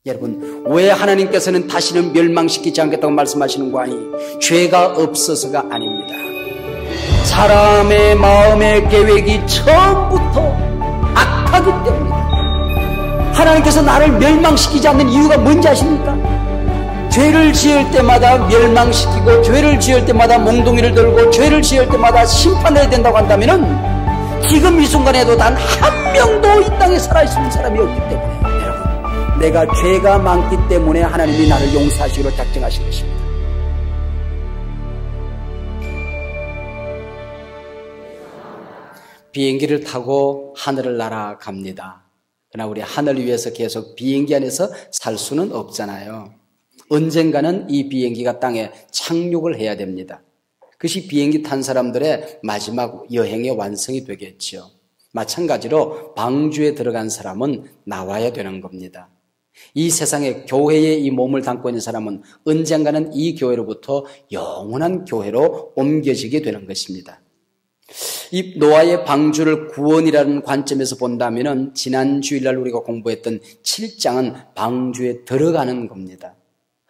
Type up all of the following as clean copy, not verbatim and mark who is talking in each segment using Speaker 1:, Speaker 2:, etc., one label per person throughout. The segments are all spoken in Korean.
Speaker 1: 여러분, 왜 하나님께서는 다시는 멸망시키지 않겠다고 말씀하시는 거 아니? 죄가 없어서가 아닙니다. 사람의 마음의 계획이 처음부터 악하기 때문입니다. 하나님께서 나를 멸망시키지 않는 이유가 뭔지 아십니까? 죄를 지을 때마다 멸망시키고, 죄를 지을 때마다 몽둥이를 들고, 죄를 지을 때마다 심판을 해야 된다고 한다면은 지금 이 순간에도 단 한 명도 이 땅에 살아있는 사람이 없기 때문에, 여러분, 내가 죄가 많기 때문에 하나님이 나를 용서하시기로 작정하신 것입니다. 비행기를 타고 하늘을 날아갑니다. 그러나 우리 하늘을 위해서 계속 비행기 안에서 살 수는 없잖아요. 언젠가는 이 비행기가 땅에 착륙을 해야 됩니다. 그것이 비행기 탄 사람들의 마지막 여행의 완성이 되겠죠. 마찬가지로 방주에 들어간 사람은 나와야 되는 겁니다. 이 세상에 교회에 이 몸을 담고 있는 사람은 언젠가는 이 교회로부터 영원한 교회로 옮겨지게 되는 것입니다. 이 노아의 방주를 구원이라는 관점에서 본다면 지난 주일날 우리가 공부했던 7장은 방주에 들어가는 겁니다.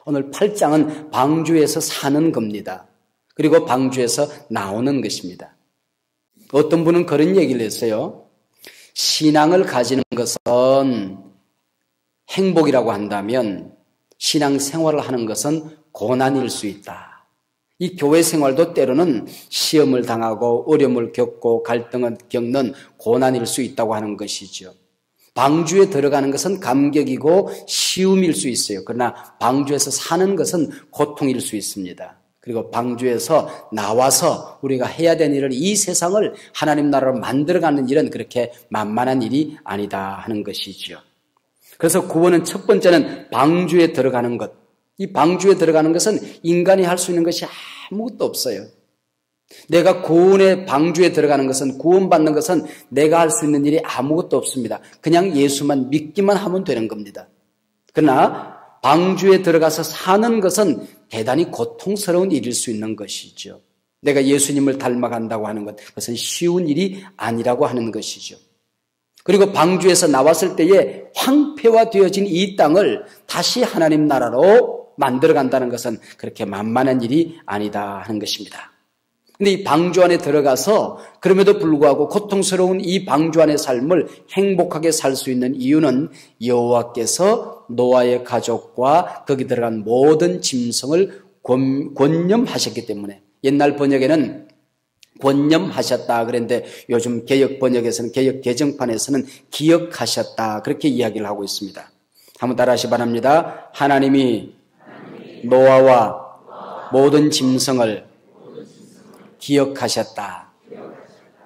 Speaker 1: 오늘 8장은 방주에서 사는 겁니다. 그리고 방주에서 나오는 것입니다. 어떤 분은 그런 얘기를 했어요. 신앙을 가지는 것은 행복이라고 한다면 신앙생활을 하는 것은 고난일 수 있다. 이 교회 생활도 때로는 시험을 당하고 어려움을 겪고 갈등을 겪는 고난일 수 있다고 하는 것이죠. 방주에 들어가는 것은 감격이고 시움일 수 있어요. 그러나 방주에서 사는 것은 고통일 수 있습니다. 그리고 방주에서 나와서 우리가 해야 되는 일을, 이 세상을 하나님 나라로 만들어가는 일은 그렇게 만만한 일이 아니다 하는 것이죠. 그래서 구원은 첫 번째는 방주에 들어가는 것. 이 방주에 들어가는 것은 인간이 할 수 있는 것이 아무것도 없어요. 내가 구원의 방주에 들어가는 것은, 구원받는 것은 내가 할 수 있는 일이 아무것도 없습니다. 그냥 예수만 믿기만 하면 되는 겁니다. 그러나 방주에 들어가서 사는 것은 대단히 고통스러운 일일 수 있는 것이죠. 내가 예수님을 닮아간다고 하는 것, 그것은 쉬운 일이 아니라고 하는 것이죠. 그리고 방주에서 나왔을 때에 황폐화되어진 이 땅을 다시 하나님 나라로 만들어간다는 것은 그렇게 만만한 일이 아니다 하는 것입니다. 근데 이 방주 안에 들어가서 그럼에도 불구하고 고통스러운 이 방주 안의 삶을 행복하게 살 수 있는 이유는 여호와께서 노아의 가족과 거기 들어간 모든 짐승을 권념하셨기 때문에, 옛날 번역에는 권념하셨다 그랬는데 요즘 개역 번역에서는, 개역 개정판에서는 기억하셨다 그렇게 이야기를 하고 있습니다. 한번 따라하시 바랍니다. 하나님이 노아와 모든 짐승을 기억하셨다.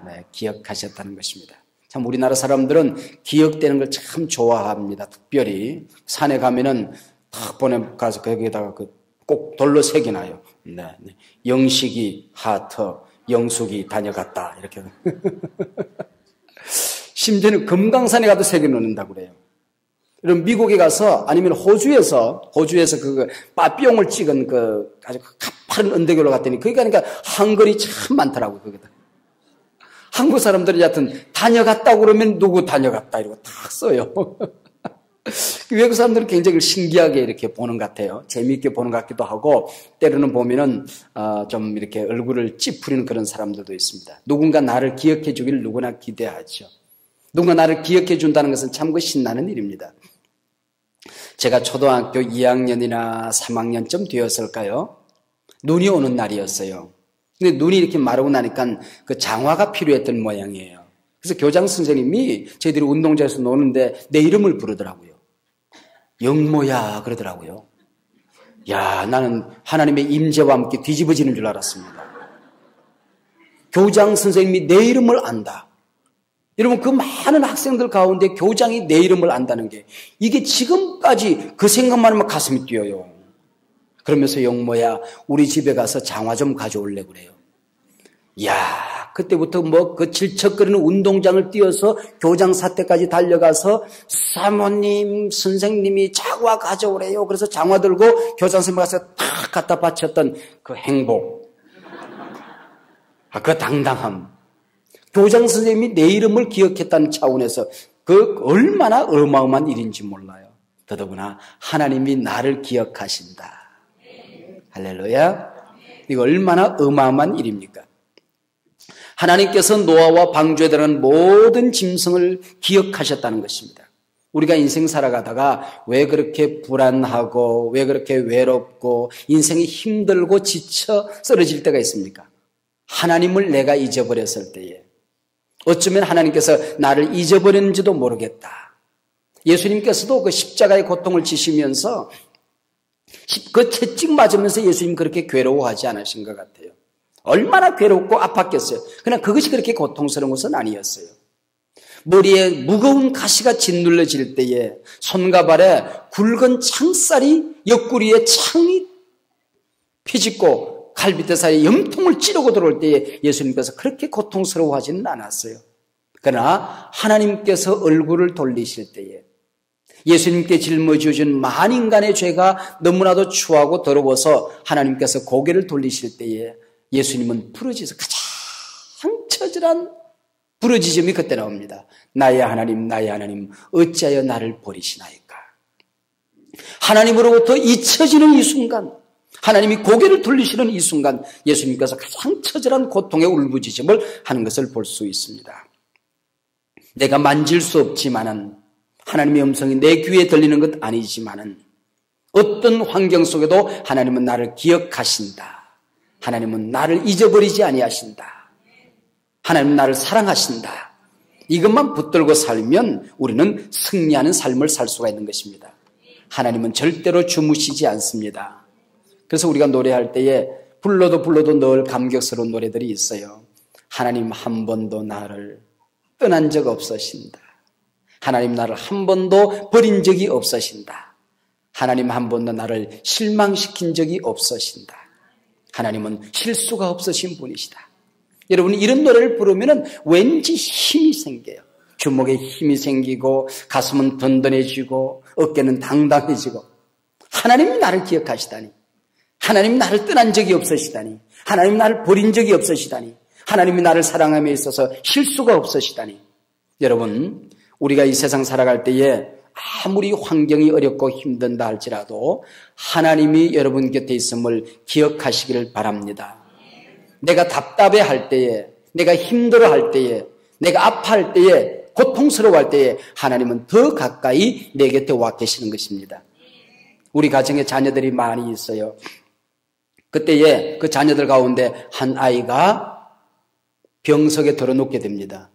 Speaker 1: 네, 기억하셨다는 것입니다. 참 우리나라 사람들은 기억되는 걸 참 좋아합니다. 특별히 산에 가면은 딱 가서 거기에다가 꼭 돌로 새겨놔요. 네, 네. 영식이 하트, 영숙이 다녀갔다 이렇게. 심지어는 금강산에 가도 새겨놓는다고 그래요. 그럼 미국에 가서, 아니면 호주에서 빠삐용을 찍은 아주 가파른 언덕에 올라갔더니 거기 가니까 한글이 참 많더라고요, 거기다. 한국 사람들이 여하튼 다녀갔다고 그러면 누구 다녀갔다 이러고 딱 써요. 외국 사람들은 굉장히 신기하게 이렇게 보는 것 같아요. 재미있게 보는 것 같기도 하고, 때로는 보면은, 좀 이렇게 얼굴을 찌푸리는 그런 사람들도 있습니다. 누군가 나를 기억해 주기를 누구나 기대하죠. 누군가 나를 기억해 준다는 것은 참 신나는 일입니다. 제가 초등학교 2학년이나 3학년쯤 되었을까요? 눈이 오는 날이었어요. 근데 눈이 이렇게 마르고 나니까 장화가 필요했던 모양이에요. 그래서 교장 선생님이 저희들이 운동장에서 노는데 내 이름을 부르더라고요. 영모야 그러더라고요. 야, 나는 하나님의 임재와 함께 뒤집어지는 줄 알았습니다. 교장 선생님이 내 이름을 안다. 여러분, 그 많은 학생들 가운데 교장이 내 이름을 안다는 게, 이게 지금까지 그 생각만 하면 가슴이 뛰어요. 그러면서 영모야, 우리 집에 가서 장화 좀 가져올래 그래요. 이야, 그때부터 그 질척거리는 운동장을 뛰어서 교장 사택까지 달려가서 사모님, 선생님이 장화 가져오래요. 그래서 장화 들고 교장 선생님 가서 탁 갖다 바쳤던 그 행복, 그 당당함. 교장 선생님이 내 이름을 기억했다는 차원에서 그 얼마나 어마어마한 일인지 몰라요. 더더구나 하나님이 나를 기억하신다. 할렐루야. 이거 얼마나 어마어마한 일입니까? 하나님께서 노아와 방주에 들어간 모든 짐승을 기억하셨다는 것입니다. 우리가 인생 살아가다가 왜 그렇게 불안하고 왜 그렇게 외롭고 인생이 힘들고 지쳐 쓰러질 때가 있습니까? 하나님을 내가 잊어버렸을 때에 어쩌면 하나님께서 나를 잊어버렸는지도 모르겠다. 예수님께서도 그 십자가의 고통을 지시면서 그 채찍 맞으면서 예수님 그렇게 괴로워하지 않으신 것 같아요. 얼마나 괴롭고 아팠겠어요. 그러나 그것이 그렇게 고통스러운 것은 아니었어요. 머리에 무거운 가시가 짓눌러질 때에 손과 발에 굵은 창살이 옆구리에 창이 피집고 갈비뼈 사이에 염통을 찌르고 들어올 때에 예수님께서 그렇게 고통스러워하지는 않았어요. 그러나 하나님께서 얼굴을 돌리실 때에 예수님께 짊어지어준 만인간의 죄가 너무나도 추하고 더러워서 하나님께서 고개를 돌리실 때에 예수님은 부르짖어 가장 처절한 부르짖음이 그때 나옵니다. 나의 하나님 나의 하나님 어찌하여 나를 버리시나이까. 하나님으로부터 잊혀지는 이 순간, 하나님이 고개를 돌리시는 이 순간 예수님께서 가장 처절한 고통의 울부짖음을 하는 것을 볼 수 있습니다. 내가 만질 수 없지만은 하나님의 음성이 내 귀에 들리는 것 아니지만은 어떤 환경 속에도 하나님은 나를 기억하신다. 하나님은 나를 잊어버리지 아니하신다. 하나님은 나를 사랑하신다. 이것만 붙들고 살면 우리는 승리하는 삶을 살 수가 있는 것입니다. 하나님은 절대로 주무시지 않습니다. 그래서 우리가 노래할 때에 불러도 늘 감격스러운 노래들이 있어요. 하나님 한 번도 나를 떠난 적 없으신다. 하나님 나를 한 번도 버린 적이 없으신다. 하나님 한 번도 나를 실망시킨 적이 없으신다. 하나님은 실수가 없으신 분이시다. 여러분 이런 노래를 부르면 왠지 힘이 생겨요. 주먹에 힘이 생기고 가슴은 든든해지고 어깨는 당당해지고 하나님이 나를 기억하시다니, 하나님이 나를 떠난 적이 없으시다니, 하나님이 나를 버린 적이 없으시다니, 하나님이 나를 사랑함에 있어서 실수가 없으시다니. 여러분 우리가 이 세상 살아갈 때에 아무리 환경이 어렵고 힘든다 할지라도 하나님이 여러분 곁에 있음을 기억하시기를 바랍니다. 내가 답답해할 때에, 내가 힘들어할 때에, 내가 아파할 때에, 고통스러워할 때에 하나님은 더 가까이 내 곁에 와 계시는 것입니다. 우리 가정에 자녀들이 많이 있어요. 그때에 그 자녀들 가운데 한 아이가 병석에 들어눕게 됩니다.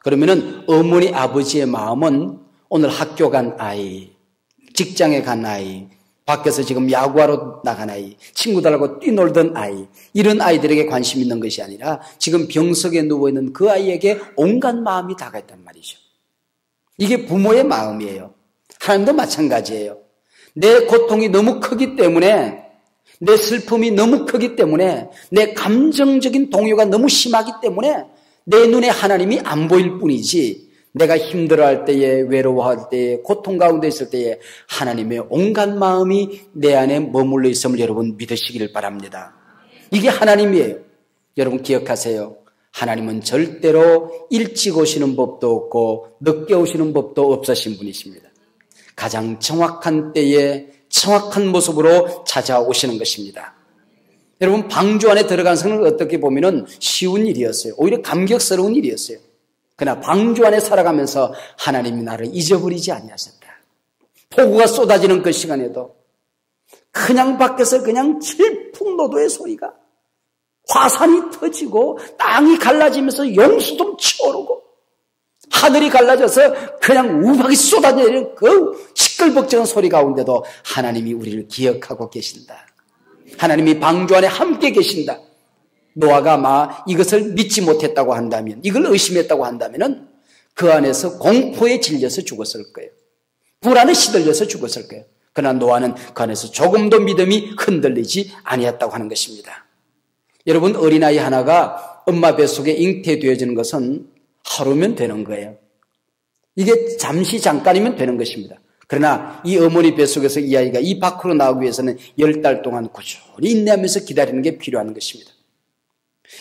Speaker 1: 그러면은 어머니 아버지의 마음은 오늘 학교 간 아이, 직장에 간 아이, 밖에서 지금 야구하러 나간 아이, 친구들하고 뛰놀던 아이, 이런 아이들에게 관심 있는 것이 아니라 지금 병석에 누워있는 그 아이에게 온갖 마음이 다가있단 말이죠. 이게 부모의 마음이에요. 하나님도 마찬가지예요. 내 고통이 너무 크기 때문에, 내 슬픔이 너무 크기 때문에, 내 감정적인 동요가 너무 심하기 때문에 내 눈에 하나님이 안 보일 뿐이지, 내가 힘들어할 때에, 외로워할 때에, 고통 가운데 있을 때에 하나님의 온갖 마음이 내 안에 머물러 있음을 여러분 믿으시기를 바랍니다. 이게 하나님이에요. 여러분 기억하세요. 하나님은 절대로 일찍 오시는 법도 없고 늦게 오시는 법도 없으신 분이십니다. 가장 정확한 때에 정확한 모습으로 찾아오시는 것입니다. 여러분 방주 안에 들어간 것은 어떻게 보면 쉬운 일이었어요. 오히려 감격스러운 일이었어요. 그러나 방주 안에 살아가면서 하나님이 나를 잊어버리지 아니하셨다. 폭우가 쏟아지는 그 시간에도 그냥 밖에서 그냥 질풍노도의 소리가, 화산이 터지고 땅이 갈라지면서 용수도 치오르고 하늘이 갈라져서 그냥 우박이 쏟아지는 그 시끌벅적한 소리 가운데도 하나님이 우리를 기억하고 계신다. 하나님이 방주 안에 함께 계신다. 노아가 아마 이것을 믿지 못했다고 한다면, 이걸 의심했다고 한다면 그 안에서 공포에 질려서 죽었을 거예요. 불안에 시들려서 죽었을 거예요. 그러나 노아는 그 안에서 조금도 믿음이 흔들리지 아니했다고 하는 것입니다. 여러분 어린아이 하나가 엄마 뱃속에 잉태되어지는 것은 하루면 되는 거예요. 이게 잠시 잠깐이면 되는 것입니다. 그러나 이 어머니 뱃속에서 이 아이가 이 밖으로 나오기 위해서는 10달 동안 꾸준히 인내하면서 기다리는 게 필요한 것입니다.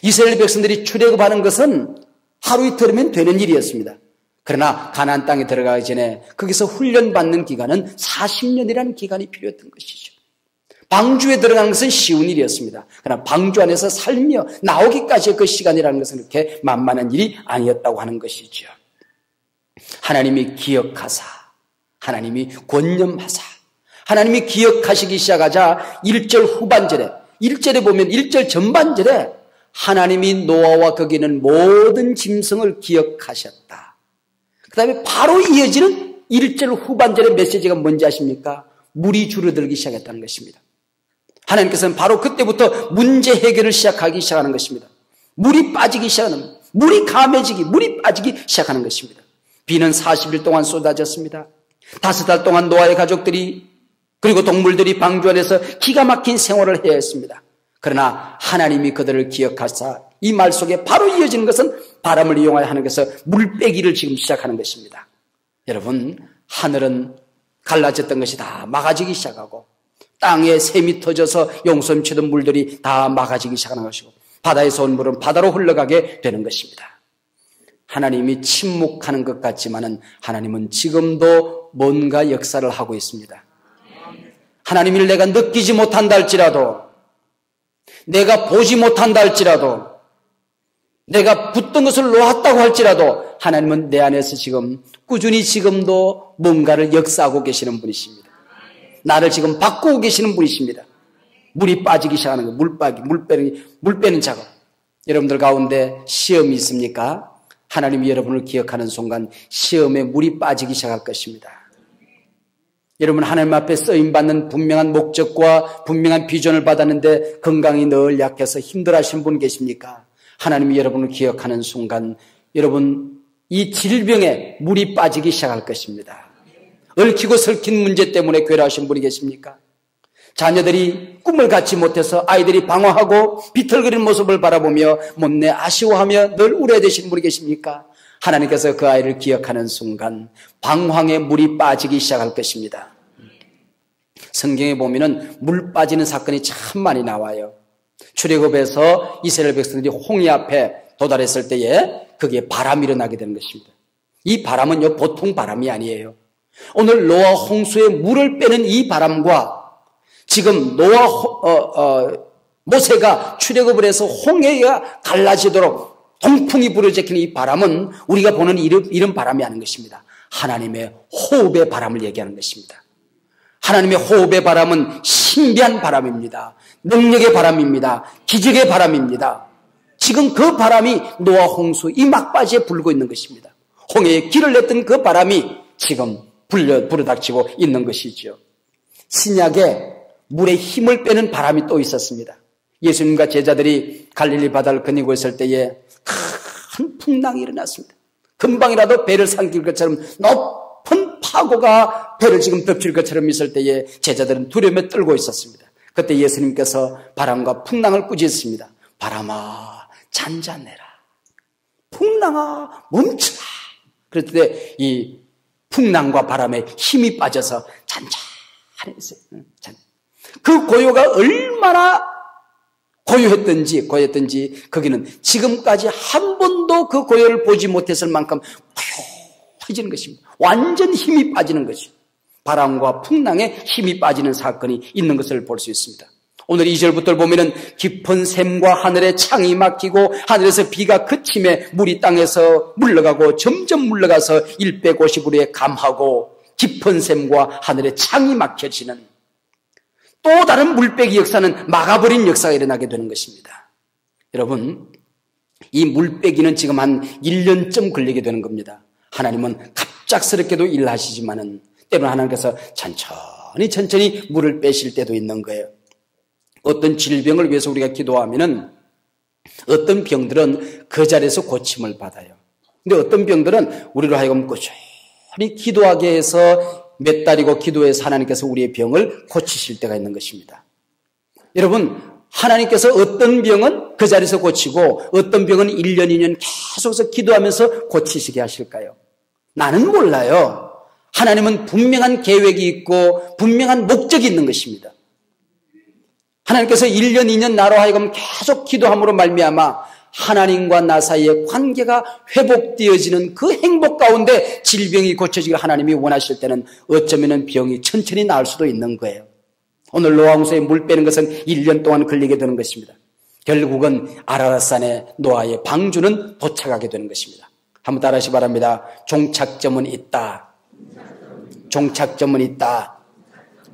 Speaker 1: 이스라엘 백성들이 출애굽하는 것은 하루 이틀이면 되는 일이었습니다. 그러나 가나안 땅에 들어가기 전에 거기서 훈련받는 기간은 40년이라는 기간이 필요했던 것이죠. 방주에 들어가는 것은 쉬운 일이었습니다. 그러나 방주 안에서 살며 나오기까지의 그 시간이라는 것은 그렇게 만만한 일이 아니었다고 하는 것이죠. 하나님이 기억하사, 하나님이 권념하사, 하나님이 기억하시기 시작하자 1절 후반절에, 1절에 보면 1절 전반절에 하나님이 노아와 거기 있는 모든 짐승을 기억하셨다. 그 다음에 바로 이어지는 1절 후반절의 메시지가 뭔지 아십니까? 물이 줄어들기 시작했다는 것입니다. 하나님께서는 바로 그때부터 문제 해결을 시작하기 시작하는 것입니다. 물이 빠지기 시작하는, 물이 감해지기, 물이 빠지기 시작하는 것입니다. 비는 40일 동안 쏟아졌습니다. 5달 동안 노아의 가족들이 그리고 동물들이 방주 안에서 기가 막힌 생활을 해야 했습니다. 그러나 하나님이 그들을 기억하사 이 말 속에 바로 이어지는 것은 바람을 이용하여 하나님께서 물 빼기를 지금 시작하는 것입니다. 여러분, 하늘은 갈라졌던 것이 다 막아지기 시작하고 땅에 샘이 터져서 용섬치던 물들이 다 막아지기 시작하는 것이고 바다에서 온 물은 바다로 흘러가게 되는 것입니다. 하나님이 침묵하는 것 같지만은 하나님은 지금도 뭔가 역사를 하고 있습니다. 하나님을 내가 느끼지 못한다 할지라도, 내가 보지 못한다 할지라도, 내가 붙던 것을 놓았다고 할지라도 하나님은 내 안에서 지금 꾸준히 지금도 뭔가를 역사하고 계시는 분이십니다. 나를 지금 바꾸고 계시는 분이십니다. 물이 빠지기 시작하는 거, 물 빼는 작업. 여러분들 가운데 시험이 있습니까? 하나님이 여러분을 기억하는 순간 시험에 물이 빠지기 시작할 것입니다. 여러분, 하나님 앞에 쓰임받는 분명한 목적과 분명한 비전을 받았는데 건강이 늘 약해서 힘들어하시는 분 계십니까? 하나님이 여러분을 기억하는 순간 여러분 이 질병에 물이 빠지기 시작할 것입니다. 얽히고 설킨 문제 때문에 괴로워하신 분이 계십니까? 자녀들이 꿈을 갖지 못해서 아이들이 방황하고 비틀거리는 모습을 바라보며 못내 아쉬워하며 늘 우려되시는 분이 계십니까? 하나님께서 그 아이를 기억하는 순간 방황에 물이 빠지기 시작할 것입니다. 성경에 보면은 물 빠지는 사건이 참 많이 나와요. 출애굽에서 이스라엘 백성들이 홍해 앞에 도달했을 때에 거기에 바람이 일어나게 되는 것입니다. 이 바람은요 보통 바람이 아니에요. 오늘 노아 홍수에 물을 빼는 이 바람과 지금 모세가 출애굽을 해서 홍해가 갈라지도록 동풍이 불어제키는 이 바람은 우리가 보는 이런 바람이 아닌 것입니다. 하나님의 호흡의 바람을 얘기하는 것입니다. 하나님의 호흡의 바람은 신비한 바람입니다. 능력의 바람입니다. 기적의 바람입니다. 지금 그 바람이 노아 홍수 이 막바지에 불고 있는 것입니다. 홍해에 길을 냈던 그 바람이 지금 불어닥치고 있는 것이죠. 신약에 물에 힘을 빼는 바람이 또 있었습니다. 예수님과 제자들이 갈릴리 바다를 거니고 있을 때에 큰 풍랑이 일어났습니다. 금방이라도 배를 삼킬 것처럼 높은 파고가 배를 지금 덮칠 것처럼 있을 때에 제자들은 두려움에 떨고 있었습니다. 그때 예수님께서 바람과 풍랑을 꾸짖습니다. 바람아 잔잔해라. 풍랑아 멈춰라. 그럴 때 이 풍랑과 바람에 힘이 빠져서 잔잔했어요. 그 고요가 얼마나 고요했던지 거기는 지금까지 한 번도 그 고요를 보지 못했을 만큼 고요해지는 것입니다. 완전 힘이 빠지는 것이죠. 바람과 풍랑에 힘이 빠지는 사건이 있는 것을 볼 수 있습니다. 오늘 2절부터 보면은 깊은 샘과 하늘에 창이 막히고 하늘에서 비가 그침에 물이 땅에서 물러가고 점점 물러가서 150으로에 감하고 깊은 샘과 하늘에 창이 막혀지는 또 다른 물빼기 역사는 막아버린 역사가 일어나게 되는 것입니다. 여러분, 이 물빼기는 지금 한 1년쯤 걸리게 되는 겁니다. 하나님은 갑작스럽게도 일하시지만은 때로는 하나님께서 천천히 물을 빼실 때도 있는 거예요. 어떤 질병을 위해서 우리가 기도하면은 어떤 병들은 그 자리에서 고침을 받아요. 근데 어떤 병들은 우리로 하여금 꾸준히 기도하게 해서 몇 달이고 기도해서 하나님께서 우리의 병을 고치실 때가 있는 것입니다. 여러분, 하나님께서 어떤 병은 그 자리에서 고치고 어떤 병은 1년, 2년 계속해서 기도하면서 고치시게 하실까요? 나는 몰라요. 하나님은 분명한 계획이 있고 분명한 목적이 있는 것입니다. 하나님께서 1년, 2년 나로 하여금 계속 기도함으로 말미암아 하나님과 나 사이의 관계가 회복되어지는 그 행복 가운데 질병이 고쳐지기를 하나님이 원하실 때는 어쩌면 병이 천천히 나을 수도 있는 거예요. 오늘 노아홍수에 물 빼는 것은 1년 동안 걸리게 되는 것입니다. 결국은 아라랏산에 노아의 방주는 도착하게 되는 것입니다. 한번 따라하시기 바랍니다. 종착점은 있다. 종착점은 있다.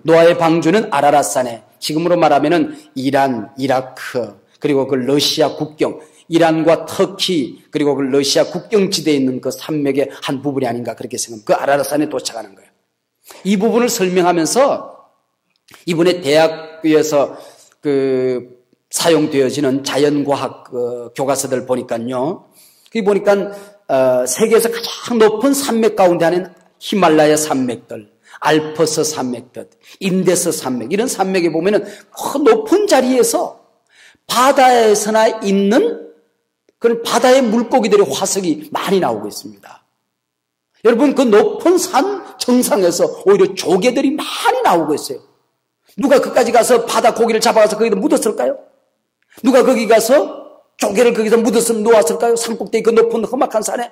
Speaker 1: 노아의 방주는 아라랏산에, 지금으로 말하면은 이란, 이라크, 그리고 그 러시아 국경, 이란과 터키, 그리고 그 러시아 국경지대에 있는 그 산맥의 한 부분이 아닌가 그렇게 생각합니다. 그 아라랏산에 도착하는 거예요. 이 부분을 설명하면서 이번에 대학에서 사용되어지는 자연과학 교과서들 보니까요. 거기 보니까 세계에서 가장 높은 산맥 가운데 하나는 히말라야 산맥들, 알프스 산맥들, 인데스 산맥, 이런 산맥에 보면은 그 높은 자리에서 바다에서나 있는 그런 바다의 물고기들의 화석이 많이 나오고 있습니다. 여러분, 그 높은 산 정상에서 오히려 조개들이 많이 나오고 있어요. 누가 그까지 가서 바다 고기를 잡아가서 거기다 묻었을까요? 누가 거기 가서 조개를 거기서 묻었으면 놓았을까요? 산꼭대기 그 높은 험악한 산에.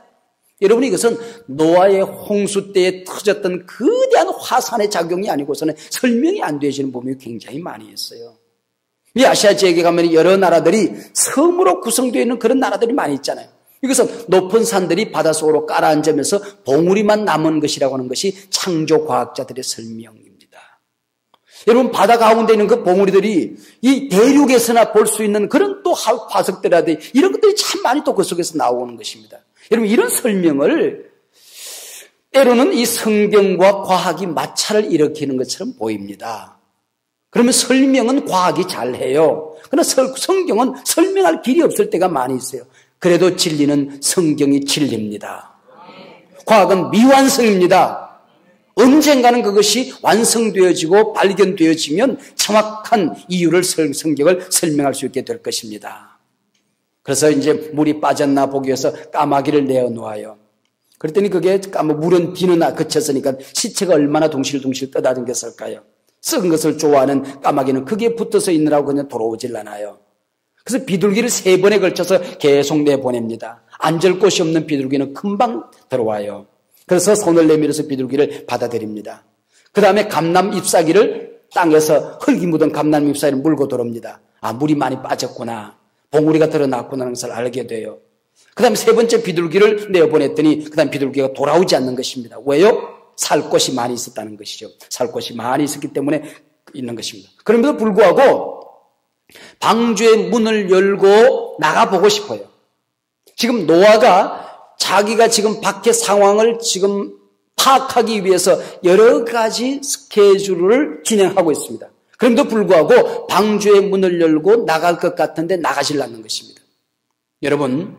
Speaker 1: 여러분, 이것은 노아의 홍수 때에 터졌던 거대한 화산의 작용이 아니고서는 설명이 안 되시는 부분이 굉장히 많이 있어요. 이 아시아 지역에 가면 여러 나라들이 섬으로 구성되어 있는 그런 나라들이 많이 있잖아요. 이것은 높은 산들이 바닷속으로 깔아앉으면서 봉우리만 남은 것이라고 하는 것이 창조과학자들의 설명입니다. 여러분, 바다 가운데 있는 그 봉우리들이 이 대륙에서나 볼 수 있는 그런 또 화석들이라든지 이런 것들이 참 많이 또 그 속에서 나오는 것입니다. 여러분, 이런 설명을 때로는 이 성경과 과학이 마찰을 일으키는 것처럼 보입니다. 그러면 설명은 과학이 잘해요. 그러나 성경은 설명할 길이 없을 때가 많이 있어요. 그래도 진리는 성경이 진리입니다. 과학은 미완성입니다. 언젠가는 그것이 완성되어지고 발견되어지면 정확한 이유를 성경을 설명할 수 있게 될 것입니다. 그래서 이제 물이 빠졌나 보기 위해서 까마귀를 내어놓아요. 그랬더니 그게 물은 비는 그쳤으니까 시체가 얼마나 둥실둥실 떠다녔을까요? 썩은 것을 좋아하는 까마귀는 그게 붙어서 있느라고 그냥 돌아오질 않아요. 그래서 비둘기를 3번에 걸쳐서 계속 내보냅니다. 앉을 곳이 없는 비둘기는 금방 들어와요. 그래서 손을 내밀어서 비둘기를 받아들입니다. 그 다음에 감람 잎사귀를 땅에서 흙이 묻은 감람 잎사귀를 물고 들어옵니다. 아, 물이 많이 빠졌구나. 봉우리가 드러났구나 하는 것을 알게 돼요. 그 다음에 3번째 비둘기를 내보냈더니 그 다음 비둘기가 돌아오지 않는 것입니다. 왜요? 살 곳이 많이 있었다는 것이죠. 살 곳이 많이 있었기 때문에 있는 것입니다. 그럼에도 불구하고 방주의 문을 열고 나가보고 싶어요. 지금 노아가 자기가 지금 밖의 상황을 지금 파악하기 위해서 여러 가지 스케줄을 진행하고 있습니다. 그럼에도 불구하고 방주의 문을 열고 나갈 것 같은데 나가질 않는 것입니다. 여러분,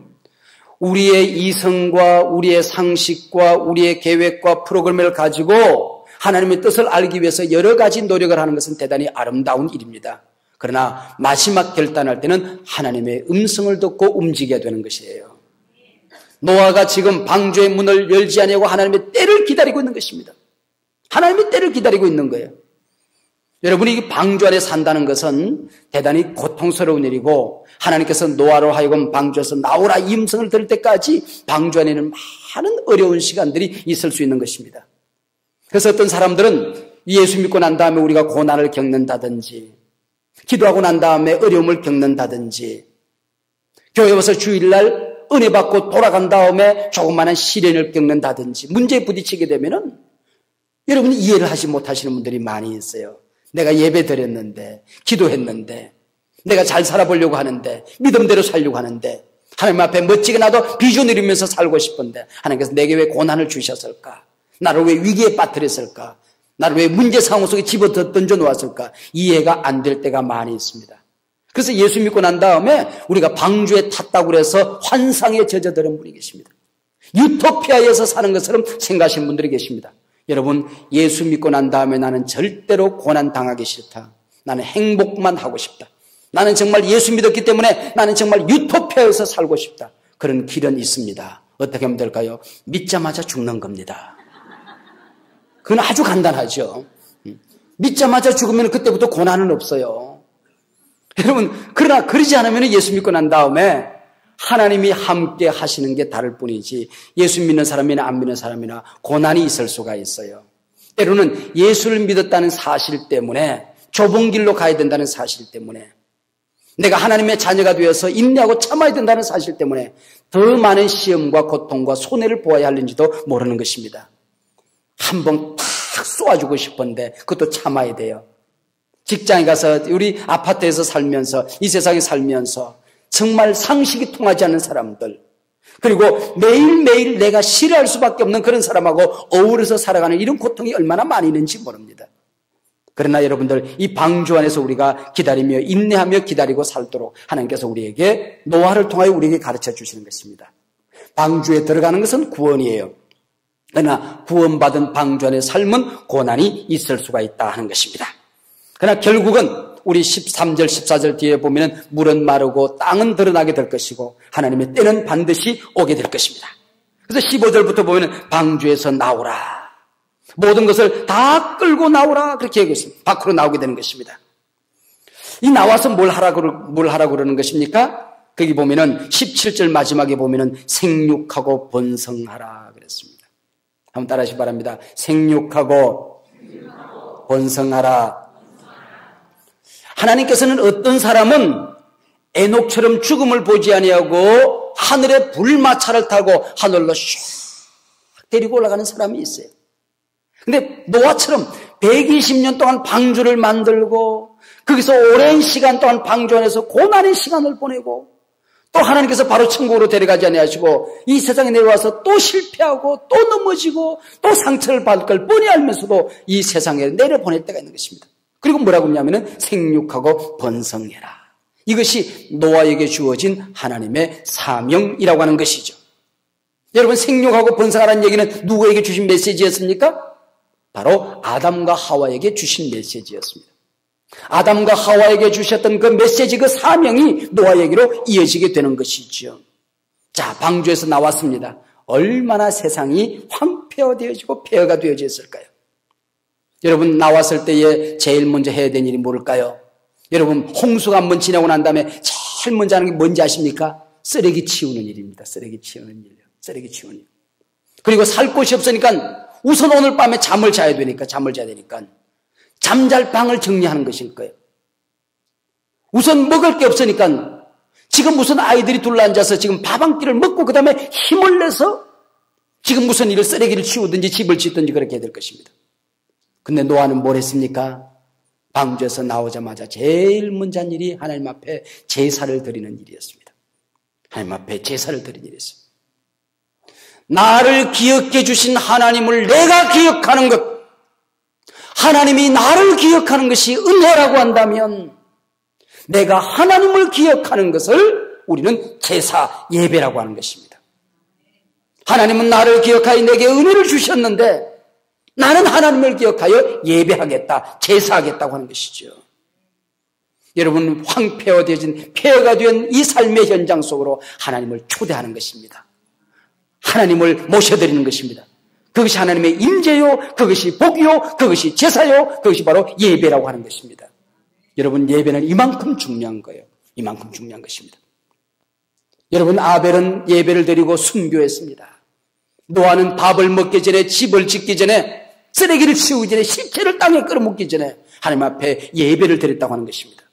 Speaker 1: 우리의 이성과 우리의 상식과 우리의 계획과 프로그램을 가지고 하나님의 뜻을 알기 위해서 여러 가지 노력을 하는 것은 대단히 아름다운 일입니다. 그러나 마지막 결단할 때는 하나님의 음성을 듣고 움직여야 되는 것이에요. 노아가 지금 방주의 문을 열지 않으려고 하나님의 때를 기다리고 있는 것입니다. 하나님의 때를 기다리고 있는 거예요. 여러분이 이 방주 안에 산다는 것은 대단히 고통스러운 일이고 하나님께서 노아로 하여금 방주에서 나오라 이 음성을 들을 때까지 방주 안에는 많은 어려운 시간들이 있을 수 있는 것입니다. 그래서 어떤 사람들은 예수 믿고 난 다음에 우리가 고난을 겪는다든지 기도하고 난 다음에 어려움을 겪는다든지 교회 와서 주일날 은혜 받고 돌아간 다음에 조그마한 시련을 겪는다든지 문제에 부딪히게 되면은 여러분이 이해를 하지 못하시는 분들이 많이 있어요. 내가 예배 드렸는데 기도했는데 내가 잘 살아보려고 하는데 믿음대로 살려고 하는데 하나님 앞에 멋지게 나도 비전 누리면서 살고 싶은데 하나님께서 내게 왜 고난을 주셨을까? 나를 왜 위기에 빠뜨렸을까? 나를 왜 문제 상황 속에 집어던져 놓았을까? 이해가 안 될 때가 많이 있습니다. 그래서 예수 믿고 난 다음에 우리가 방주에 탔다고 해서 환상에 젖어드는 분이 계십니다. 유토피아에서 사는 것처럼 생각하시는 분들이 계십니다. 여러분, 예수 믿고 난 다음에 나는 절대로 고난 당하기 싫다. 나는 행복만 하고 싶다. 나는 정말 예수 믿었기 때문에 나는 정말 유토피아에서 살고 싶다. 그런 길은 있습니다. 어떻게 하면 될까요? 믿자마자 죽는 겁니다. 그건 아주 간단하죠. 믿자마자 죽으면 그때부터 고난은 없어요. 여러분, 그러나 그러지 않으면 예수 믿고 난 다음에 하나님이 함께 하시는 게 다를 뿐이지 예수 믿는 사람이나 안 믿는 사람이나 고난이 있을 수가 있어요. 때로는 예수를 믿었다는 사실 때문에 좁은 길로 가야 된다는 사실 때문에 내가 하나님의 자녀가 되어서 인내하고 참아야 된다는 사실 때문에 더 많은 시험과 고통과 손해를 보아야 하는지도 모르는 것입니다. 한 번 탁 쏘아주고 싶은데 그것도 참아야 돼요. 직장에 가서 우리 아파트에서 살면서 이 세상에 살면서 정말 상식이 통하지 않는 사람들 그리고 매일매일 내가 싫어할 수밖에 없는 그런 사람하고 어우러서 살아가는 이런 고통이 얼마나 많이 있는지 모릅니다. 그러나 여러분들 이 방주 안에서 우리가 기다리며 인내하며 기다리고 살도록 하나님께서 우리에게 노아를 통하여 우리에게 가르쳐 주시는 것입니다. 방주에 들어가는 것은 구원이에요. 그러나 구원받은 방주 안의 삶은 고난이 있을 수가 있다 하는 것입니다. 그러나 결국은 우리 13절 14절 뒤에 보면 물은 마르고 땅은 드러나게 될 것이고 하나님의 때는 반드시 오게 될 것입니다. 그래서 15절부터 보면 방주에서 나오라. 모든 것을 다 끌고 나오라 그렇게 얘기했습니다. 밖으로 나오게 되는 것입니다. 이 나와서 뭘 하라고 그러는 것입니까? 거기 보면은 17절 마지막에 보면은 생육하고 번성하라 그랬습니다. 한번 따라하시기 바랍니다. 생육하고 번성하라. 하나님께서는 어떤 사람은 에녹처럼 죽음을 보지 아니하고 하늘에 불마차를 타고 하늘로 슉 데리고 올라가는 사람이 있어요. 근데 노아처럼 120년 동안 방주를 만들고 거기서 오랜 시간 동안 방주 안에서 고난의 시간을 보내고 또 하나님께서 바로 천국으로 데려가지 아니하시고 이 세상에 내려와서 또 실패하고 또 넘어지고 또 상처를 받을 걸 뻔히 알면서도 이 세상에 내려보낼 때가 있는 것입니다. 그리고 뭐라고 하냐면은 생육하고 번성해라. 이것이 노아에게 주어진 하나님의 사명이라고 하는 것이죠. 여러분 생육하고 번성하라는 얘기는 누구에게 주신 메시지였습니까? 바로 아담과 하와에게 주신 메시지였습니다. 아담과 하와에게 주셨던 그 메시지, 그 사명이 노아에게로 이어지게 되는 것이죠. 자, 방주에서 나왔습니다. 얼마나 세상이 황폐화되어지고 폐허가 되어졌을까요? 여러분 나왔을 때에 제일 먼저 해야 되는 일이 뭘까요? 여러분 홍수가 한번 지나고 난 다음에 제일 먼저 하는 게 뭔지 아십니까? 쓰레기 치우는 일입니다. 쓰레기 치우는 일이요. 쓰레기 치우는 일. 그리고 살 곳이 없으니까 우선 오늘 밤에 잠을 자야 되니까 잠잘 방을 정리하는 것일 거예요. 우선 먹을 게 없으니까 지금 무슨 아이들이 둘러앉아서 지금 밥 한 끼를 먹고 그 다음에 힘을 내서 지금 무슨 일을 쓰레기를 치우든지 집을 짓든지 그렇게 해야 될 것입니다. 근데 노아는 뭘 했습니까? 방주에서 나오자마자 제일 먼저 한 일이 하나님 앞에 제사를 드리는 일이었습니다. 하나님 앞에 제사를 드리는 일이었습니다. 나를 기억해 주신 하나님을 내가 기억하는 것, 하나님이 나를 기억하는 것이 은혜라고 한다면 내가 하나님을 기억하는 것을 우리는 제사 예배라고 하는 것입니다. 하나님은 나를 기억하여 내게 은혜를 주셨는데 나는 하나님을 기억하여 예배하겠다, 제사하겠다고 하는 것이죠. 여러분 황폐화되어진 폐허가 된 이 삶의 현장 속으로 하나님을 초대하는 것입니다. 하나님을 모셔드리는 것입니다. 그것이 하나님의 임재요, 그것이 복이요, 그것이 제사요, 그것이 바로 예배라고 하는 것입니다. 여러분 예배는 이만큼 중요한 거예요. 이만큼 중요한 것입니다. 여러분 아벨은 예배를 드리고 순교했습니다. 노아는 밥을 먹기 전에, 집을 짓기 전에, 쓰레기를 치우기 전에, 시체를 땅에 끌어묻기 전에 하나님 앞에 예배를 드렸다고 하는 것입니다.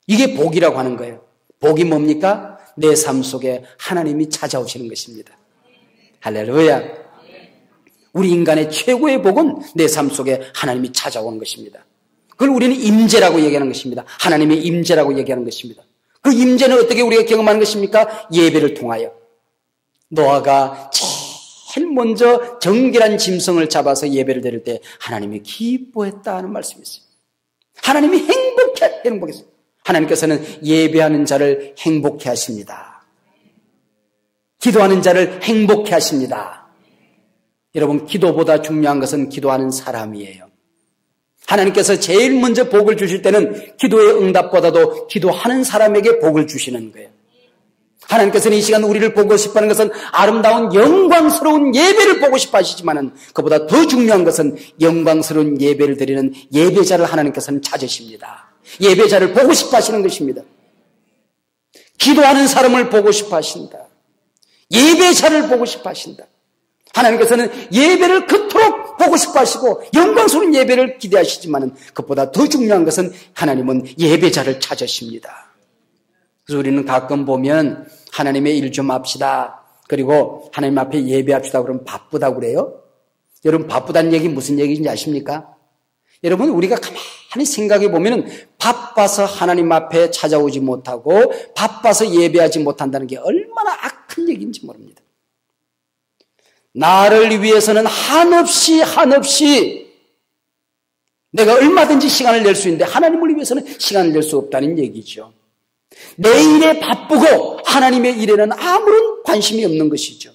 Speaker 1: 이게 복이라고 하는 거예요. 복이 뭡니까? 내 삶 속에 하나님이 찾아오시는 것입니다. 할렐루야. 우리 인간의 최고의 복은 내 삶 속에 하나님이 찾아오는 것입니다. 그걸 우리는 임재라고 얘기하는 것입니다. 하나님의 임재라고 얘기하는 것입니다. 그 임재는 어떻게 우리가 경험하는 것입니까? 예배를 통하여. 노아가 제일 먼저 정결한 짐승을 잡아서 예배를 드릴 때 하나님이 기뻐했다는 말씀이 있어요. 하나님이 행복했어요. 하나님께서는 예배하는 자를 행복해 하십니다. 기도하는 자를 행복해 하십니다. 여러분 기도보다 중요한 것은 기도하는 사람이에요. 하나님께서 제일 먼저 복을 주실 때는 기도의 응답보다도 기도하는 사람에게 복을 주시는 거예요. 하나님께서는 이 시간 우리를 보고 싶어하는 것은 아름다운 영광스러운 예배를 보고 싶어 하시지만은 그보다 더 중요한 것은 영광스러운 예배를 드리는 예배자를 하나님께서는 찾으십니다. 예배자를 보고 싶어 하시는 것입니다. 기도하는 사람을 보고 싶어 하신다. 예배자를 보고 싶어 하신다. 하나님께서는 예배를 그토록 보고 싶어 하시고 영광스러운 예배를 기대하시지만 그것보다 더 중요한 것은 하나님은 예배자를 찾으십니다. 그래서 우리는 가끔 보면 하나님의 일 좀 합시다. 그리고 하나님 앞에 예배합시다. 그러면 바쁘다고 그래요? 여러분 바쁘다는 얘기 무슨 얘기인지 아십니까? 여러분 우리가 가만히 생각해 보면 바빠서 하나님 앞에 찾아오지 못하고 바빠서 예배하지 못한다는 게 얼마나 악한 얘기인지 모릅니다. 나를 위해서는 한없이 내가 얼마든지 시간을 낼 수 있는데 하나님을 위해서는 시간을 낼 수 없다는 얘기죠. 내 일에 바쁘고 하나님의 일에는 아무런 관심이 없는 것이죠.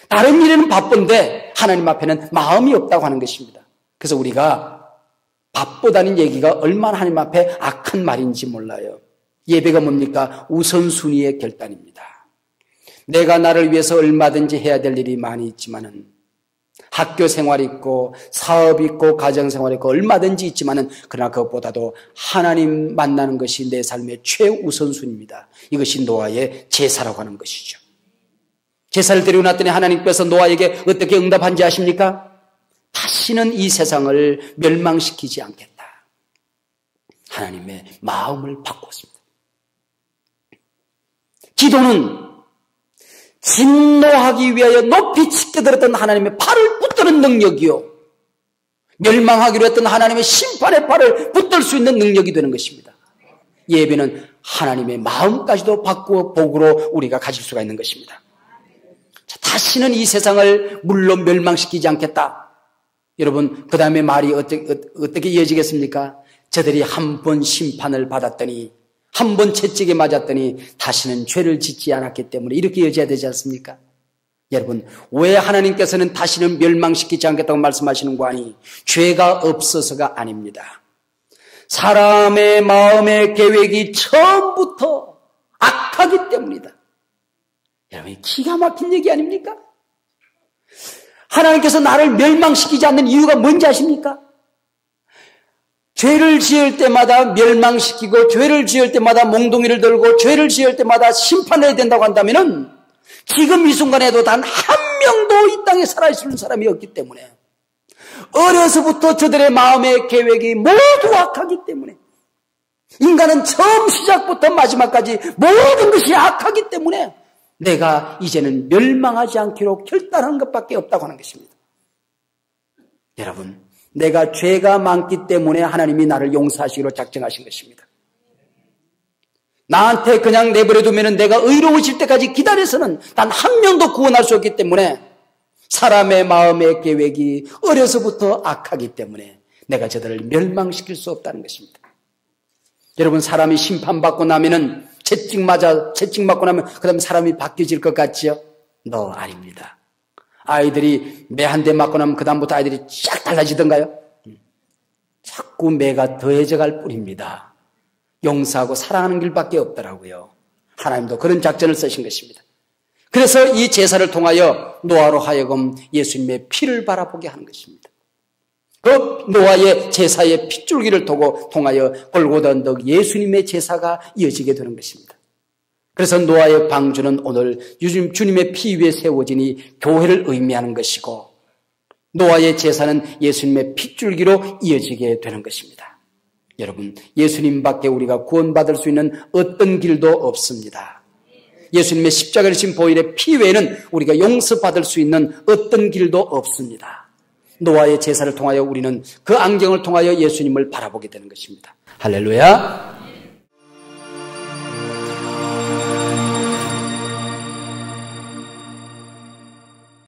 Speaker 1: 다른 일에는 바쁜데 하나님 앞에는 마음이 없다고 하는 것입니다. 그래서 우리가 바쁘다는 얘기가 얼마나 하나님 앞에 악한 말인지 몰라요. 예배가 뭡니까? 우선순위의 결단입니다. 내가 나를 위해서 얼마든지 해야 될 일이 많이 있지만은 학교 생활 있고 사업 있고 가정 생활 있고 얼마든지 있지만은 그러나 그것보다도 하나님 만나는 것이 내 삶의 최우선순위입니다. 이것이 노아의 제사라고 하는 것이죠. 제사를 드리고 났더니 하나님께서 노아에게 어떻게 응답한지 아십니까? 다시는 이 세상을 멸망시키지 않겠다. 하나님의 마음을 바꿨습니다. 기도는 진노하기 위하여 높이 치켜들었던 하나님의 팔을 붙드는 능력이요, 멸망하기로 했던 하나님의 심판의 팔을 붙들 수 있는 능력이 되는 것입니다. 예배는 하나님의 마음까지도 바꾸어 복으로 우리가 가질 수가 있는 것입니다. 자, 다시는 이 세상을 물론 멸망시키지 않겠다. 여러분 그 다음에 말이 어떻게 이어지겠습니까? 저들이 한 번 심판을 받았더니 한 번 채찍에 맞았더니 다시는 죄를 짓지 않았기 때문에 이렇게 이어져야 되지 않습니까? 여러분 왜 하나님께서는 다시는 멸망시키지 않겠다고 말씀하시는 거 아니? 죄가 없어서가 아닙니다. 사람의 마음의 계획이 처음부터 악하기 때문이다. 여러분 기가 막힌 얘기 아닙니까? 하나님께서 나를 멸망시키지 않는 이유가 뭔지 아십니까? 죄를 지을 때마다 멸망시키고 죄를 지을 때마다 몽둥이를 들고 죄를 지을 때마다 심판해야 된다고 한다면은 지금 이 순간에도 단 한 명도 이 땅에 살아있을 사람이 없기 때문에 어려서부터 저들의 마음의 계획이 모두 악하기 때문에 인간은 처음 시작부터 마지막까지 모든 것이 악하기 때문에 내가 이제는 멸망하지 않기로 결단한 것밖에 없다고 하는 것입니다. 여러분 내가 죄가 많기 때문에 하나님이 나를 용서하시기로 작정하신 것입니다. 나한테 그냥 내버려두면 내가 의로워질 때까지 기다려서는 단 한 명도 구원할 수 없기 때문에 사람의 마음의 계획이 어려서부터 악하기 때문에 내가 저들을 멸망시킬 수 없다는 것입니다. 여러분 사람이 심판받고 나면은 채찍 맞고 나면 그 다음에 사람이 바뀌어질 것 같지요? 너 아닙니다. 아이들이 매 한 대 맞고 나면 그 다음부터 아이들이 쫙 달라지던가요? 자꾸 매가 더해져 갈 뿐입니다. 용서하고 사랑하는 길밖에 없더라고요. 하나님도 그런 작전을 쓰신 것입니다. 그래서 이 제사를 통하여 노아로 하여금 예수님의 피를 바라보게 하는 것입니다. 그 노아의 제사의 핏줄기를 통하여 골고다 언덕 예수님의 제사가 이어지게 되는 것입니다. 그래서 노아의 방주는 오늘 주님의 피 위에 세워지니 교회를 의미하는 것이고 노아의 제사는 예수님의 핏줄기로 이어지게 되는 것입니다. 여러분 예수님밖에 우리가 구원받을 수 있는 어떤 길도 없습니다. 예수님의 십자가를 지신 보혈의 피 외에는 우리가 용서받을 수 있는 어떤 길도 없습니다. 노아의 제사를 통하여 우리는 그 안경을 통하여 예수님을 바라보게 되는 것입니다. 할렐루야.